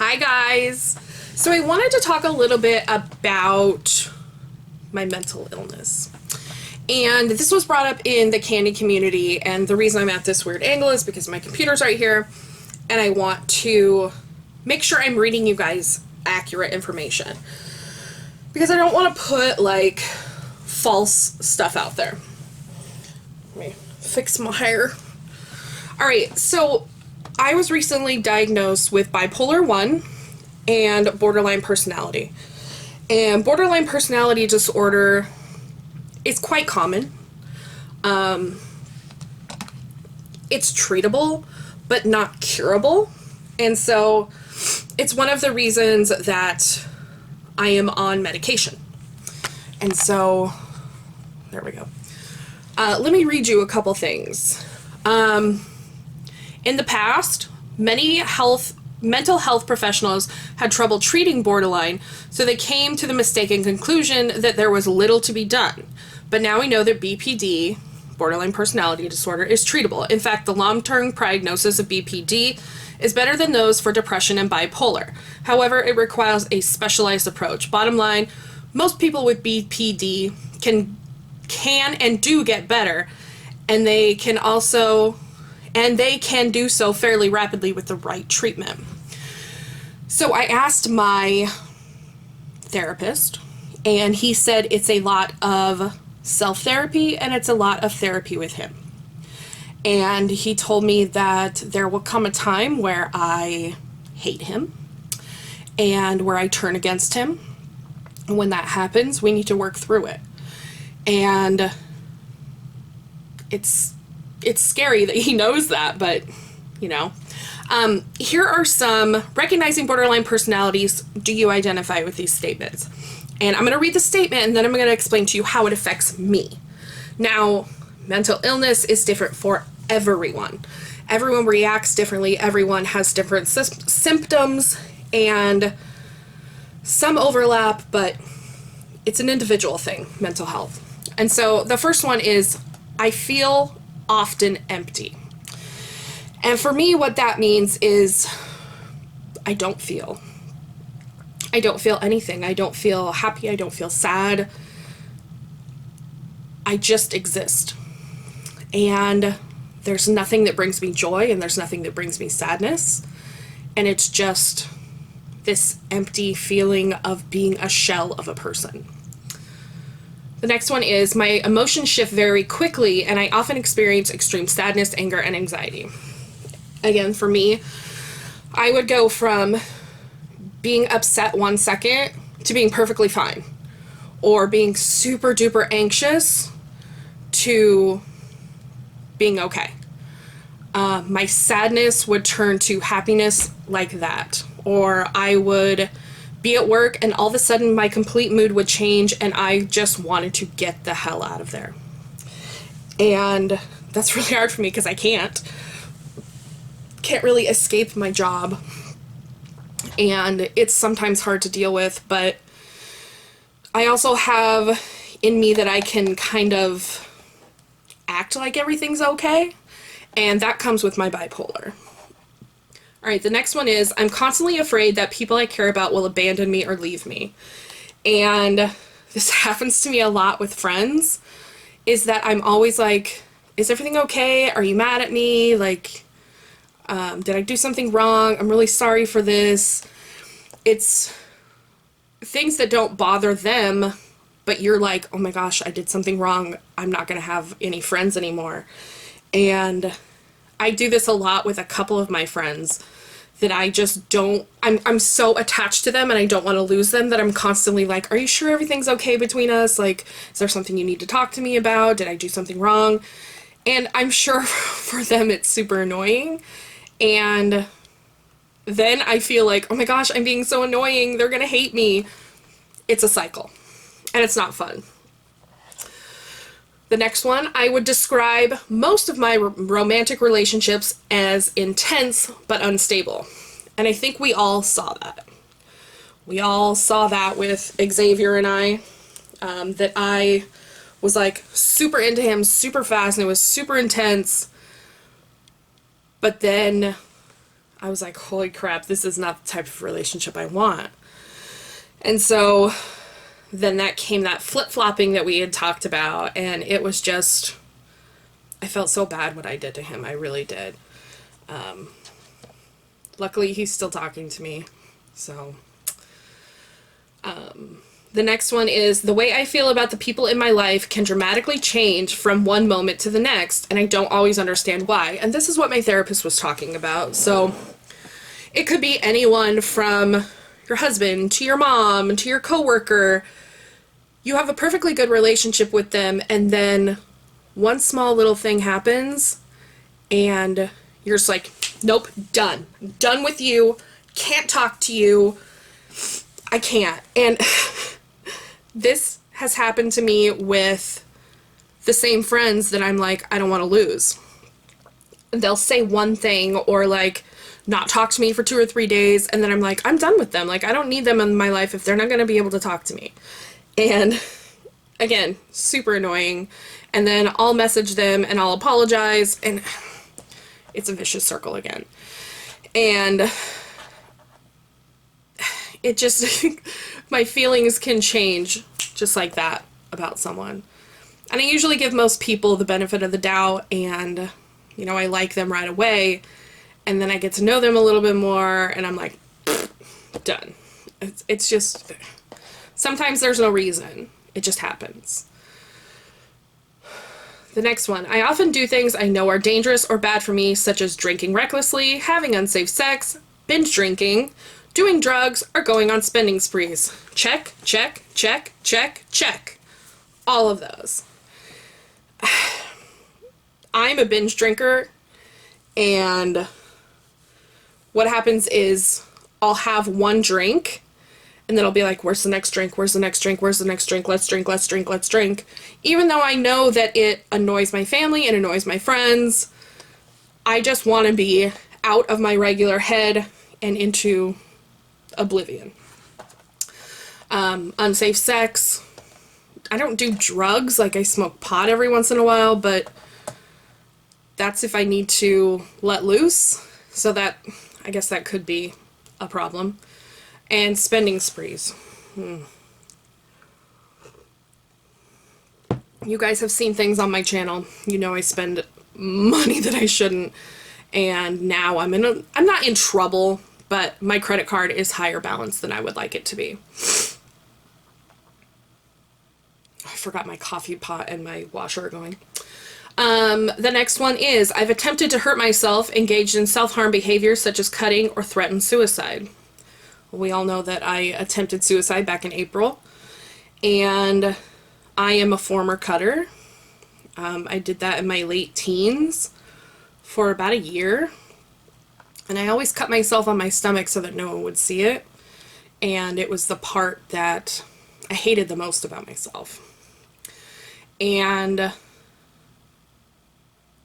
Hi guys! So I wanted to talk a little bit about my mental illness. And this was brought up in the Kandy community, and the reason I'm at this weird angle is because my computer's right here, and I want to make sure I'm reading you guys accurate information. Because I don't want to put, like, false stuff out there. Let me fix my hair. Alright, so I was recently diagnosed with bipolar 1 and borderline personality. And borderline personality disorder is quite common. It's treatable, but not curable. And so it's one of the reasons that I am on medication. And so, there we go. Let me read you a couple things. In the past, many mental health professionals had trouble treating borderline, so they came to the mistaken conclusion that there was little to be done. But now we know that BPD, borderline personality disorder, is treatable. In fact, the long-term prognosis of BPD is better than those for depression and bipolar. However, it requires a specialized approach. Bottom line, most people with BPD can and do get better, and they can do so fairly rapidly with the right treatment. So I asked my therapist, and he said it's a lot of self-therapy and it's a lot of therapy with him. And he told me that there will come a time where I hate him and where I turn against him. And when that happens, we need to work through it. And it's scary that he knows that, but, you know. Here are some recognizing borderline personalities. Do you identify with these statements? And I'm going to read the statement, and then I'm going to explain to you how it affects me. Now, mental illness is different for everyone. Everyone reacts differently. Everyone has different symptoms, and some overlap, but it's an individual thing, mental health. And so the first one is, I feel often empty. And for me, what that means is I don't feel anything. I don't feel happy. I don't feel sad. I just exist. And there's nothing that brings me joy, and there's nothing that brings me sadness. And it's just this empty feeling of being a shell of a person. The next one is, my emotions shift very quickly, and I often experience extreme sadness, anger, and anxiety. Again, for me, I would go from being upset 1 second to being perfectly fine, or being super duper anxious to being okay. My sadness would turn to happiness like that, or I would be at work and all of a sudden my complete mood would change and I just wanted to get the hell out of there. And that's really hard for me because I can't really escape my job, and it's sometimes hard to deal with, but I also have in me that I can kind of act like everything's okay, and that comes with my bipolar. Alright, the next one is, I'm constantly afraid that people I care about will abandon me or leave me. And this happens to me a lot with friends, is that I'm always like, is everything okay? Are you mad at me? Like, did I do something wrong? I'm really sorry for this. It's things that don't bother them, but you're like, oh my gosh, I did something wrong. I'm not going to have any friends anymore. And I do this a lot with a couple of my friends that I just don't, I'm so attached to them and I don't want to lose them that I'm constantly like, are you sure everything's okay between us? Like, is there something you need to talk to me about? Did I do something wrong? And I'm sure for them it's super annoying. And then I feel like, oh my gosh, I'm being so annoying. They're going to hate me. It's a cycle. And it's not fun. The next one, I would describe most of my romantic relationships as intense but unstable. And I think we all saw that. We all saw that with Xavier and I, that I was like super into him super fast and it was super intense. But then I was like, holy crap, this is not the type of relationship I want. And so then that came that flip-flopping that we had talked about, and it was just, I felt so bad what I did to him. I really did. Luckily, he's still talking to me. So, the next one is, the way I feel about the people in my life can dramatically change from one moment to the next, and I don't always understand why. And this is what my therapist was talking about. So, it could be anyone from your husband to your mom to your coworker. You have a perfectly good relationship with them, and then one small little thing happens, and you're just like, nope, done. Done with you. Can't talk to you. I can't. And this has happened to me with the same friends that I'm like, I don't want to lose. They'll say one thing or like not talk to me for 2 or 3 days, and then I'm like, I'm done with them. Like, I don't need them in my life if they're not going to be able to talk to me. And again, super annoying. And then I'll message them and I'll apologize, and it's a vicious circle again. And it just, my feelings can change just like that about someone. And I usually give most people the benefit of the doubt, and, you know, I like them right away. And then I get to know them a little bit more, and I'm like, done. It's just, sometimes there's no reason. It just happens. The next one. I often do things I know are dangerous or bad for me, such as drinking recklessly, having unsafe sex, binge drinking, doing drugs, or going on spending sprees. Check, check, check, check, check. All of those. I'm a binge drinker, and what happens is I'll have one drink, and then I'll be like, where's the next drink? Where's the next drink? Where's the next drink? Let's drink, let's drink, let's drink. Even though I know that it annoys my family and annoys my friends, I just want to be out of my regular head and into oblivion. Unsafe sex. I don't do drugs. Like, I smoke pot every once in a while, but that's if I need to let loose. So that, I guess that could be a problem. And spending sprees. You guys have seen things on my channel. You know I spend money that I shouldn't. And now I'm not in trouble, but my credit card is higher balance than I would like it to be. I forgot my coffee pot and my washer are going. The next one is, I've attempted to hurt myself, engaged in self-harm behaviors such as cutting or threatened suicide. We all know that I attempted suicide back in April, and I am a former cutter. I did that in my late teens for about a year, and I always cut myself on my stomach so that no one would see it, and it was the part that I hated the most about myself. And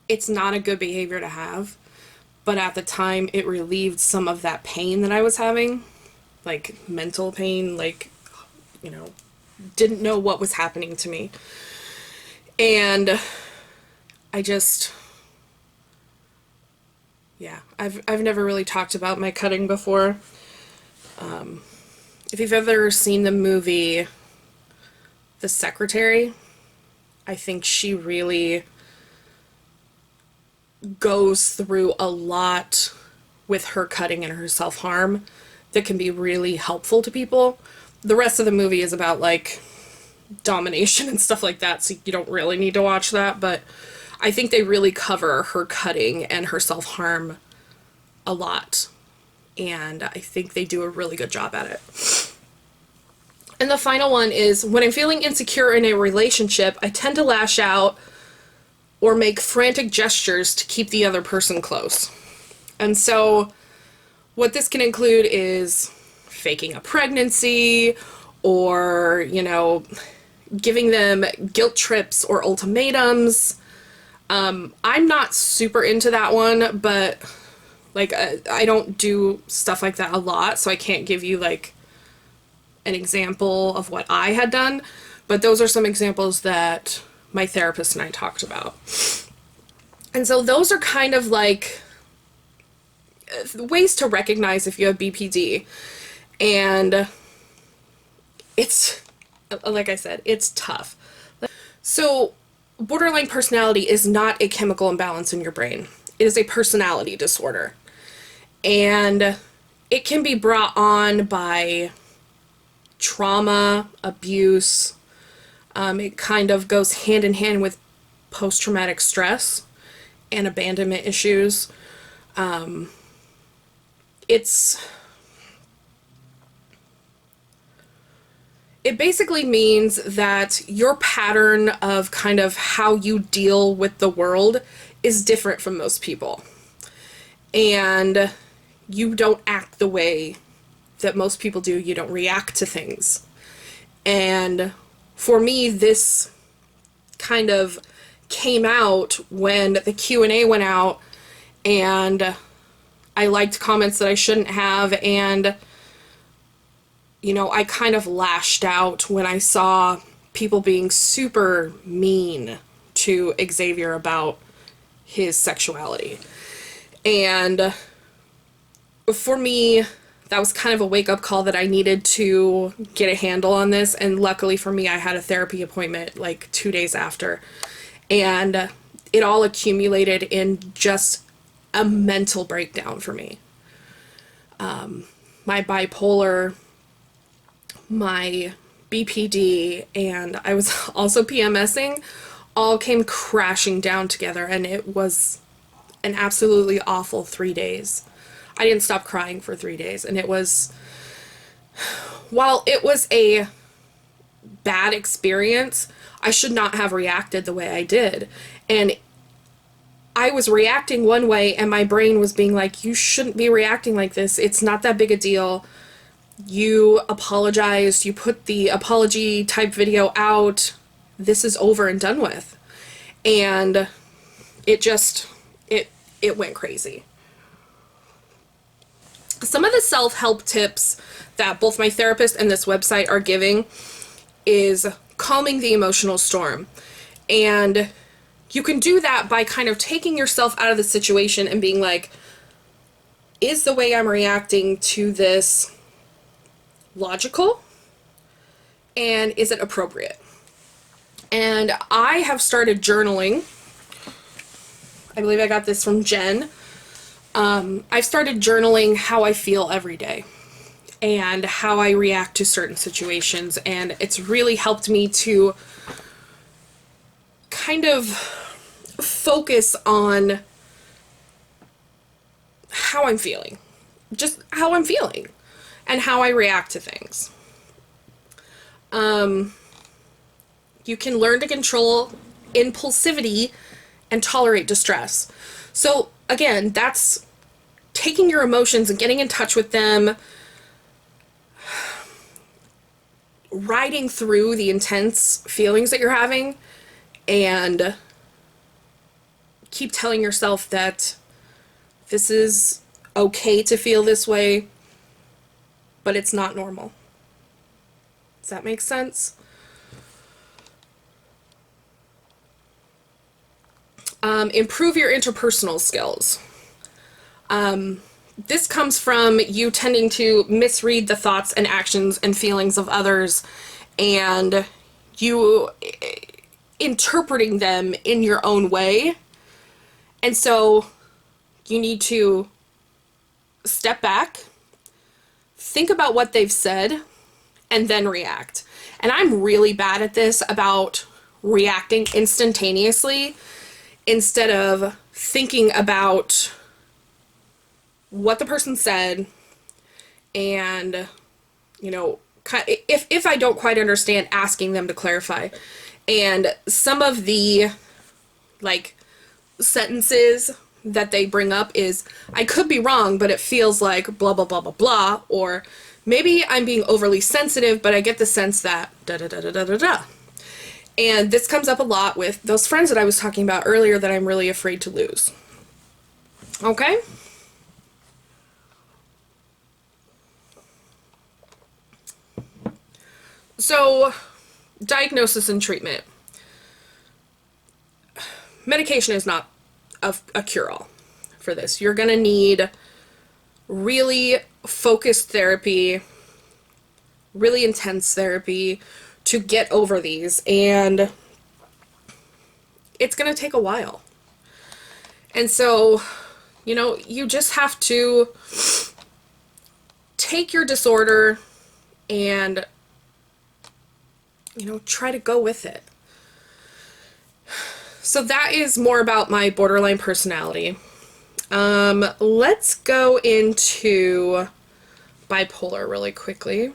it's not a good behavior to have, but at the time it relieved some of that pain that I was having, like mental pain, like, you know, didn't know what was happening to me. And I just, yeah, I've never really talked about my cutting before. If you've ever seen the movie The Secretary, I think she really goes through a lot with her cutting and her self-harm that can be really helpful to people. The rest of the movie is about, like, domination and stuff like that, so you don't really need to watch that, but I think they really cover her cutting and her self-harm a lot, and I think they do a really good job at it. And the final one is, when I'm feeling insecure in a relationship, I tend to lash out or make frantic gestures to keep the other person close. And so what this can include is faking a pregnancy, or, you know, giving them guilt trips or ultimatums. I'm not super into that one, but, like, I don't do stuff like that a lot, so I can't give you, like, an example of what I had done, but those are some examples that my therapist and I talked about. And so those are kind of like ways to recognize if you have BPD. And it's, like I said, it's tough. So borderline personality is not a chemical imbalance in your brain. It is a personality disorder. And it can be brought on by trauma, abuse. It kind of goes hand in hand with post-traumatic stress and abandonment issues. It basically means that your pattern of kind of how you deal with the world is different from most people. And you don't act the way that most people do. You don't react to things. And for me, this kind of came out when the Q&A went out, and I liked comments that I shouldn't have, and you know, I kind of lashed out when I saw people being super mean to Xavier about his sexuality. And for me, that was kind of a wake-up call that I needed to get a handle on this. And luckily for me, I had a therapy appointment like 2 days after. And it all accumulated in just a mental breakdown for me. My bipolar, my BPD, and I was also PMSing, all came crashing down together, and it was an absolutely awful 3 days. I didn't stop crying for 3 days, and it was, while it was a bad experience, I should not have reacted the way I did. And I was reacting one way, and my brain was being like, you shouldn't be reacting like this. It's not that big a deal. You apologized, you put the apology type video out, this is over and done with. And it just, it went crazy. Some of the self-help tips that both my therapist and this website are giving is calming the emotional storm. And you can do that by kind of taking yourself out of the situation and being like, is the way I'm reacting to this logical, and is it appropriate? And I have started journaling. I believe I got this from Jen. I've started journaling how I feel every day and how I react to certain situations, and it's really helped me to kind of focus on how I'm feeling, just how I'm feeling and how I react to things. You can learn to control impulsivity and tolerate distress. So again, that's taking your emotions and getting in touch with them, riding through the intense feelings that you're having, and keep telling yourself that this is okay to feel this way, but it's not normal. Does that make sense? Improve your interpersonal skills. This comes from you tending to misread the thoughts and actions and feelings of others, and you interpreting them in your own way. And so you need to step back, think about what they've said, and then react. And I'm really bad at this, about reacting instantaneously instead of thinking about what the person said, and, you know, if I don't quite understand, asking them to clarify. And some of the, like, sentences that they bring up is, I could be wrong, but it feels like blah, blah, blah, blah, blah, or maybe I'm being overly sensitive, but I get the sense that da, da, da, da, da, da, da. And this comes up a lot with those friends that I was talking about earlier that I'm really afraid to lose. Okay? So, diagnosis and treatment. Medication is not a cure-all for this. You're going to need really focused therapy, really intense therapy to get over these, and it's going to take a while. And so, you just have to take your disorder and, try to go with it. So that is more about my borderline personality. Let's go into bipolar really quickly.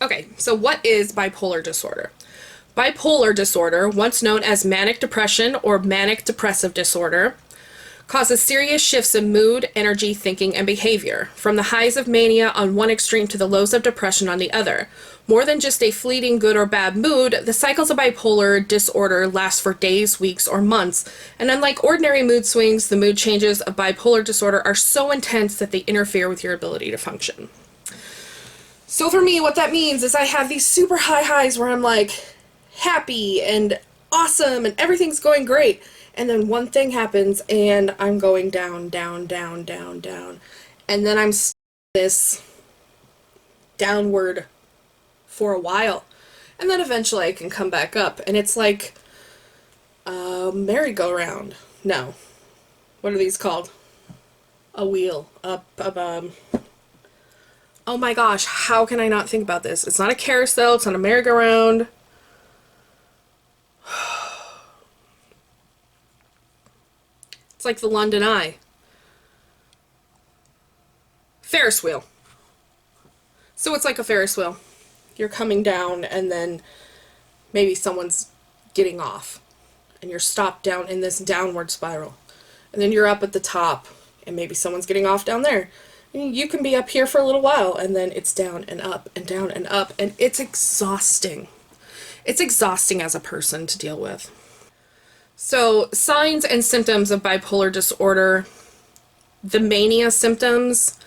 Okay, so what is bipolar disorder? Bipolar disorder, once known as manic depression or manic depressive disorder, causes serious shifts in mood, energy, thinking, and behavior, from the highs of mania on one extreme to the lows of depression on the other. More than just a fleeting good or bad mood, the cycles of bipolar disorder last for days, weeks, or months, and unlike ordinary mood swings, the mood changes of bipolar disorder are so intense that they interfere with your ability to function. So for me, what that means is I have these super high highs where I'm like happy and awesome and everything's going great. And then one thing happens and I'm going down, down, down, down, down. And then I'm this downward for a while. And then eventually I can come back up. And it's like a merry-go-round. No. What are these called? A wheel. Oh my gosh, how can I not think about this? It's not a carousel, it's not a merry-go-round. It's like the London Eye. Ferris wheel. So it's like a Ferris wheel. You're coming down and then maybe someone's getting off. And you're stopped down in this downward spiral. And then you're up at the top and maybe someone's getting off down there. You can be up here for a little while, and then it's down and up and down and up, and it's exhausting. It's exhausting as a person to deal with. So, signs and symptoms of bipolar disorder. The mania symptoms,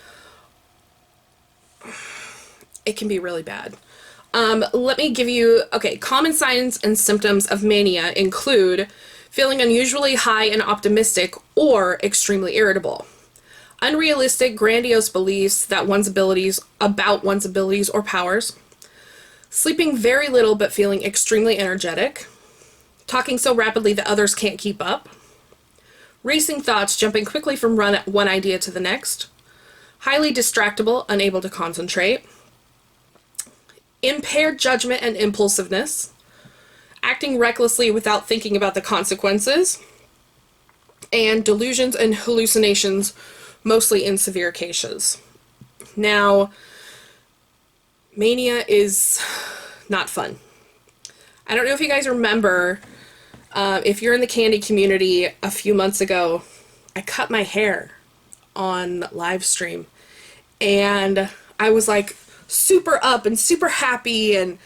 it can be really bad. Let me give you, common signs and symptoms of mania include feeling unusually high and optimistic or extremely irritable. Unrealistic, grandiose beliefs about one's abilities or powers. Sleeping very little but feeling extremely energetic. Talking so rapidly that others can't keep up. Racing thoughts, jumping quickly from one idea to the next. Highly distractible, unable to concentrate. Impaired judgment and impulsiveness. Acting recklessly without thinking about the consequences. And delusions and hallucinations, mostly in severe cases. Now, mania is not fun. I don't know if you guys remember, if you're in the Candy community, a few months ago, I cut my hair on live stream, and I was like super up and super happy, and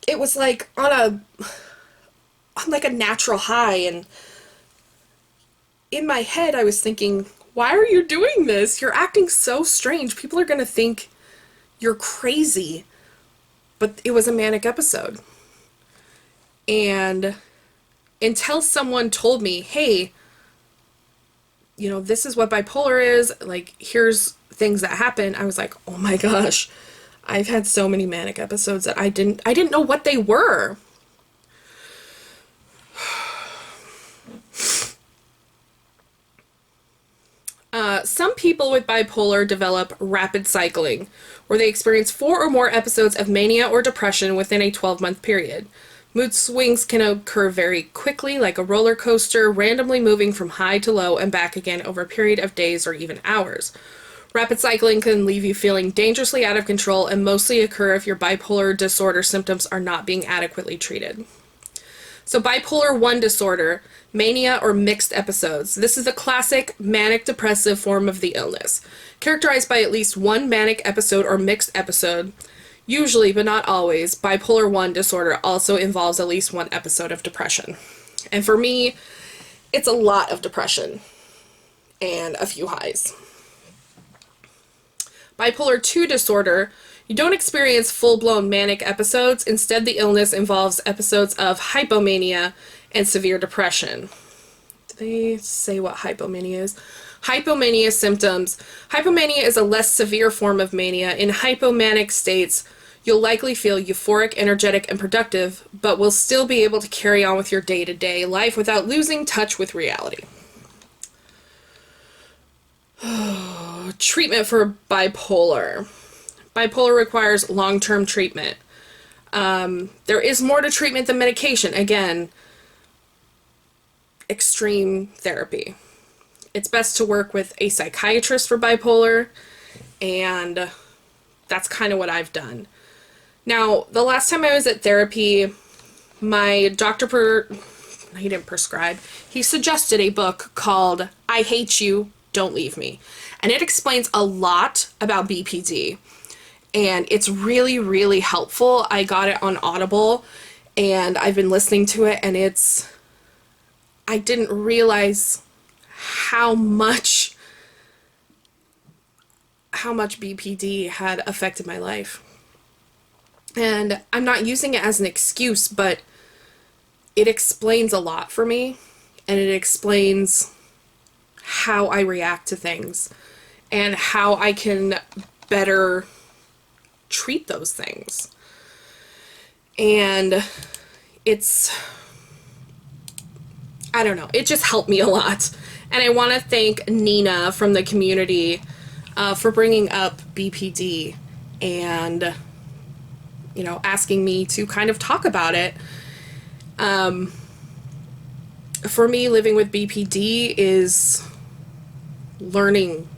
it was like on like a natural high, and in my head I was thinking, why are you doing this? You're acting so strange. People are going to think you're crazy. But it was a manic episode. And until someone told me, hey, this is what bipolar is, like, here's things that happen, I was like, oh my gosh, I've had so many manic episodes that I didn't know what they were. Some people with bipolar develop rapid cycling, where they experience 4 or more episodes of mania or depression within a 12-month period. Mood swings can occur very quickly, like a roller coaster, randomly moving from high to low and back again over a period of days or even hours. Rapid cycling can leave you feeling dangerously out of control and mostly occur if your bipolar disorder symptoms are not being adequately treated. So bipolar 1 disorder, mania or mixed episodes. This is the classic manic depressive form of the illness, characterized by at least one manic episode or mixed episode. Usually, but not always, bipolar 1 disorder also involves at least one episode of depression. And for me, it's a lot of depression and a few highs. Bipolar 2 disorder, you don't experience full-blown manic episodes. Instead, the illness involves episodes of hypomania and severe depression. they say what hypomania is. Hypomania symptoms. Hypomania is a less severe form of mania. In hypomanic states, you'll likely feel euphoric, energetic, and productive, but will still be able to carry on with your day-to-day life without losing touch with reality. Treatment for bipolar. Bipolar requires long-term treatment. There is more to treatment than medication. Again, extreme therapy. It's best to work with a psychiatrist for bipolar, and that's kind of what I've done. Now, the last time I was at therapy, my doctor, he didn't prescribe, he suggested a book called I Hate You, Don't Leave Me. And it explains a lot about BPD. And it's really, really helpful. I got it on Audible, and I've been listening to it, and I didn't realize how much BPD had affected my life. And I'm not using it as an excuse, but it explains a lot for me, and it explains how I react to things and how I can better treat those things. And I don't know, it just helped me a lot. And I want to thank Nina from the community for bringing up BPD and, you know, asking me to kind of talk about it. For me, living with BPD is learning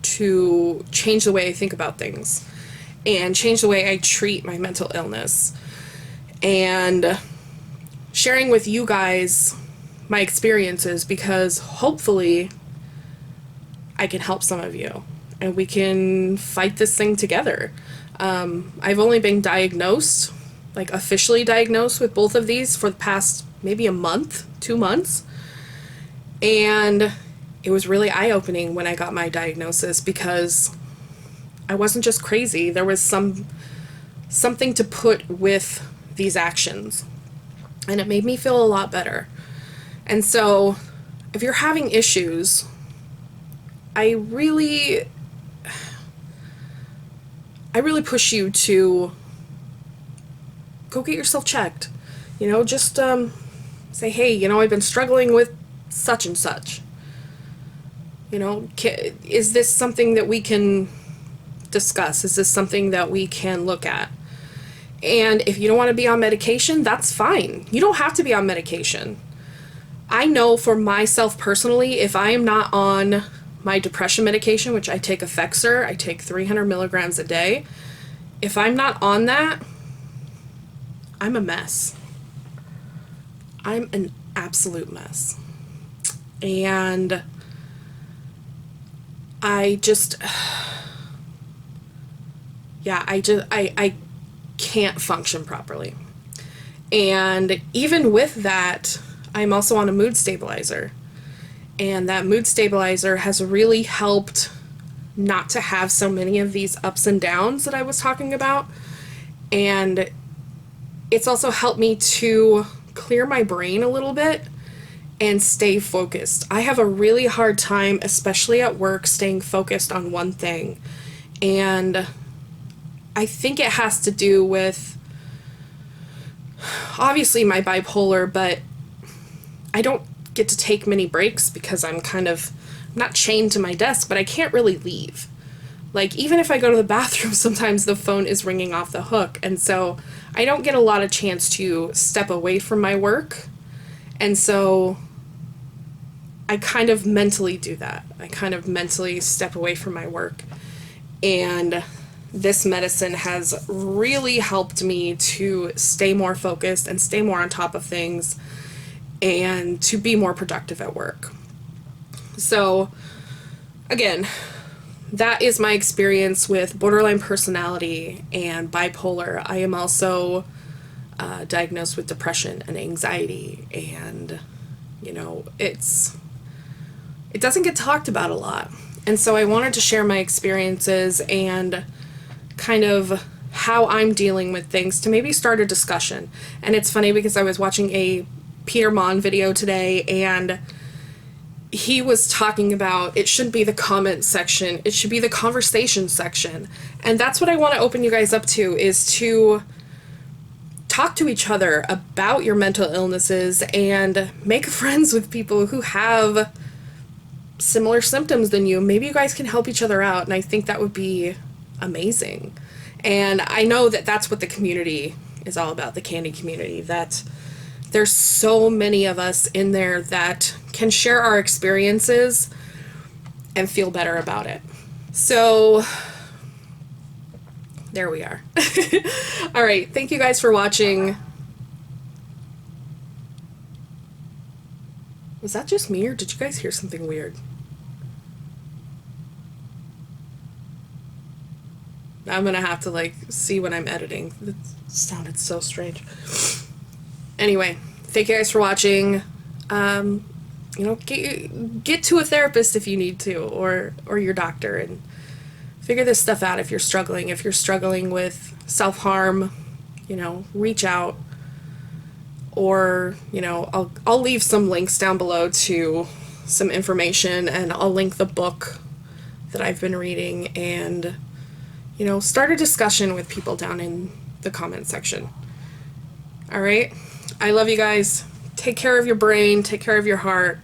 to change the way I think about things and change the way I treat my mental illness, and sharing with you guys my experiences, because hopefully I can help some of you and we can fight this thing together. I've only been diagnosed, like officially diagnosed with both of these for the past maybe a month, 2 months. And it was really eye-opening when I got my diagnosis, because I wasn't just crazy. There was something to put with these actions, and it made me feel a lot better. And so if you're having issues, I really push you to go get yourself checked. You know, just say, hey, you know, I've been struggling with such and such. You know, is this something that we can discuss? Is this something that we can look at? And if you don't want to be on medication, that's fine. You don't have to be on medication. I know for myself personally, if I am not on my depression medication, which I take Effexor, I take 300 milligrams a day. If I'm not on that, I'm a mess. I'm an absolute mess. And I can't function properly. And even with that, I'm also on a mood stabilizer. And that mood stabilizer has really helped not to have so many of these ups and downs that I was talking about. And it's also helped me to clear my brain a little bit and stay focused. I have a really hard time, especially at work, staying focused on one thing. And I think it has to do with, obviously, my bipolar, but I don't get to take many breaks because I'm kind of not chained to my desk, but I can't really leave. Like, even if I go to the bathroom, sometimes the phone is ringing off the hook. And so I don't get a lot of chance to step away from my work. And so I kind of mentally do that. I kind of mentally step away from my work. And this medicine has really helped me to stay more focused and stay more on top of things and to be more productive at work. So, again, that is my experience with borderline personality and bipolar. I am also diagnosed with depression and anxiety, and, you know, it doesn't get talked about a lot. And so I wanted to share my experiences and kind of how I'm dealing with things to maybe start a discussion. And it's funny because I was watching a Peter Mon video today, and he was talking about it shouldn't be the comment section, it should be the conversation section. And that's what I want to open you guys up to, is to talk to each other about your mental illnesses and make friends with people who have similar symptoms than you. Maybe you guys can help each other out, and I think that would be amazing. And I know that that's what the community is all about, the Candy community, that there's so many of us in there that can share our experiences and feel better about it. So there we are. All right, thank you guys for watching. Was that just me, or did you guys hear something weird? I'm gonna have to like see when I'm editing. It sounded so strange. Anyway, thank you guys for watching. You know, get to a therapist if you need to, or your doctor, and figure this stuff out if you're struggling. If you're struggling with self-harm, you know, reach out. Or, you know, I'll leave some links down below to some information, and I'll link the book that I've been reading, and, you know, start a discussion with people down in the comment section. All right? I love you guys. Take care of your brain, take care of your heart.